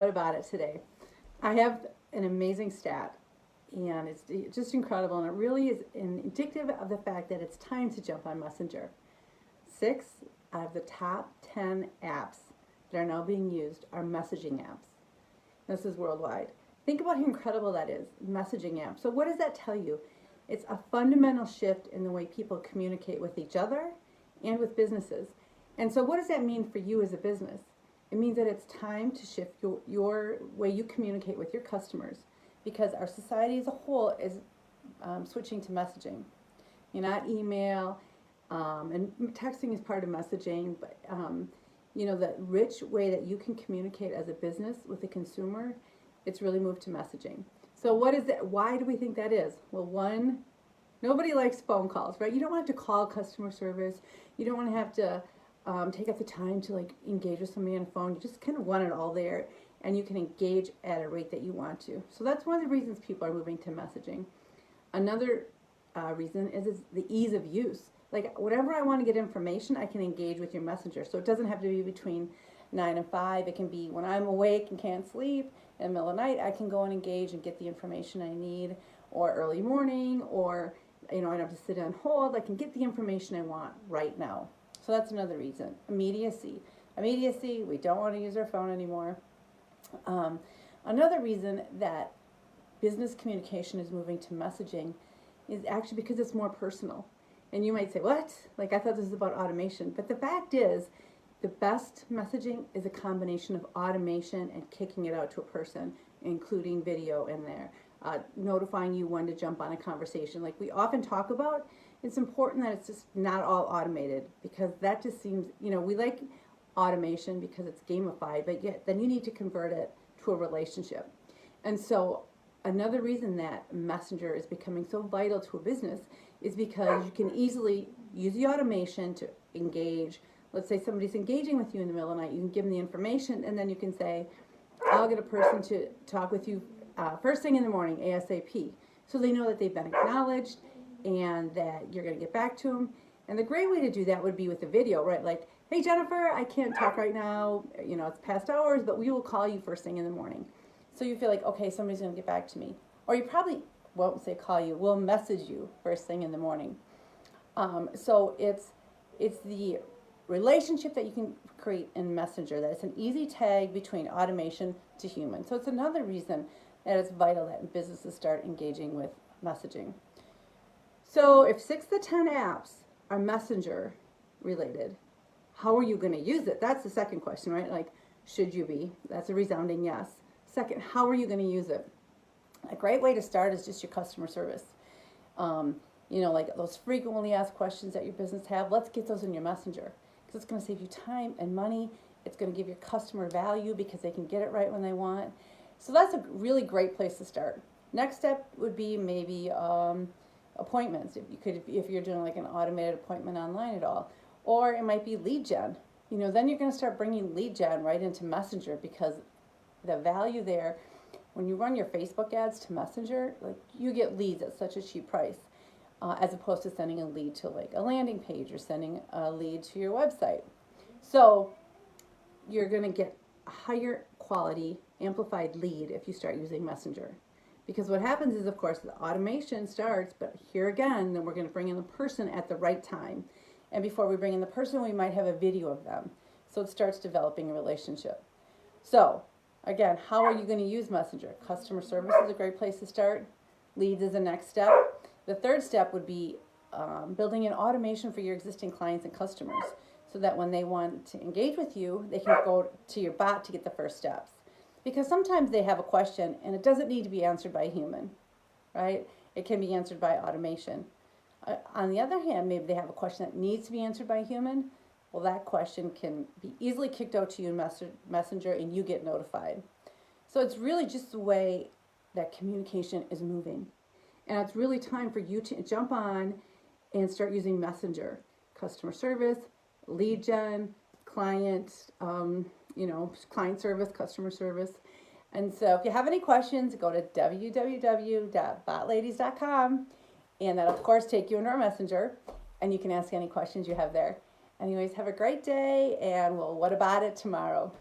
What about it today? I have an amazing stat, and it's just incredible, and it really is indicative of the fact that it's time to jump on Messenger. 6 out of the top 10 apps that are now being used are messaging apps. This is worldwide. Think about how incredible that is, messaging apps. So what does that tell you? It's a fundamental shift in the way people communicate with each other and with businesses. And so what does that mean for you as a business? It means that it's time to shift your way you communicate with your customers, because our society as a whole is switching to messaging. You're not email, and texting is part of messaging, but the rich way that you can communicate as a business with a consumer, it's really moved to messaging. So what is that? Why do we think that is? Well, one, nobody likes phone calls, right? You don't want to have to call customer service. You don't want to have to take up the time to engage with somebody on the phone. You just kind of want it all there, and you can engage at a rate that you want to. So that's one of the reasons people are moving to messaging. Another reason is the ease of use. Like, whenever I want to get information, I can engage with your messenger. So it doesn't have to be between 9 and 5. It can be when I'm awake and can't sleep in the middle of the night. I can go and engage and get the information I need, or early morning, or I don't have to sit on hold. I can get the information I want right now. So that's another reason. Immediacy. Immediacy, we don't want to use our phone anymore. Another reason that business communication is moving to messaging is actually because it's more personal. And you might say, what? Like, I thought this was about automation. But the fact is, the best messaging is a combination of automation and kicking it out to a person, including video in there, notifying you when to jump on a conversation. Like we often talk about, it's important that it's just not all automated, because that just seems, we like automation because it's gamified, but yet then you need to convert it to a relationship. And so another reason that Messenger is becoming so vital to a business is because you can easily use the automation to engage. Let's say somebody's engaging with you in the middle of the night, you can give them the information, and then you can say, I'll get a person to talk with you first thing in the morning, ASAP. So they know that they've been acknowledged and that you're going to get back to them. And the great way to do that would be with a video, right? Like, hey Jennifer, I can't talk right now, it's past hours, but we will call you first thing in the morning. So you feel like, okay, somebody's going to get back to me. Or you probably won't say call you, we'll message you first thing in the morning. So it's the relationship that you can create in Messenger, that it's an easy tag between automation to human. So it's another reason that it's vital that businesses start engaging with messaging. So if 6 to 10 apps are Messenger related, how are you going to use it? That's the second question, right? Like, should you be? That's a resounding yes. Second, how are you going to use it? A great way to start is just your customer service. Like those frequently asked questions that your business have, let's get those in your Messenger, because it's going to save you time and money. It's going to give your customer value because they can get it right when they want. So that's a really great place to start. Next step would be maybe appointments. If you're doing like an automated appointment online at all, or it might be lead gen. Then you're going to start bringing lead gen right into Messenger, because the value there, when you run your Facebook ads to Messenger, like, you get leads at such a cheap price, as opposed to sending a lead to like a landing page or sending a lead to your website. So you're going to get a higher quality amplified lead if you start using Messenger. Because what happens is, of course, the automation starts, but here again, then we're going to bring in the person at the right time. And before we bring in the person, we might have a video of them. So it starts developing a relationship. So again, how are you going to use Messenger? Customer service is a great place to start. Leads is the next step. The third step would be building an automation for your existing clients and customers, so that when they want to engage with you, they can go to your bot to get the first steps. Because sometimes they have a question and it doesn't need to be answered by a human, right? It can be answered by automation. On the other hand, maybe they have a question that needs to be answered by a human. Well, that question can be easily kicked out to you in Messenger, and you get notified. So it's really just the way that communication is moving. And it's really time for you to jump on and start using Messenger. Customer service, lead gen, client, client service, customer service. And so if you have any questions, go to www.botladies.com, and that'll of course take you into our Messenger, and you can ask any questions you have there. Anyways, have a great day, and we'll what about it tomorrow.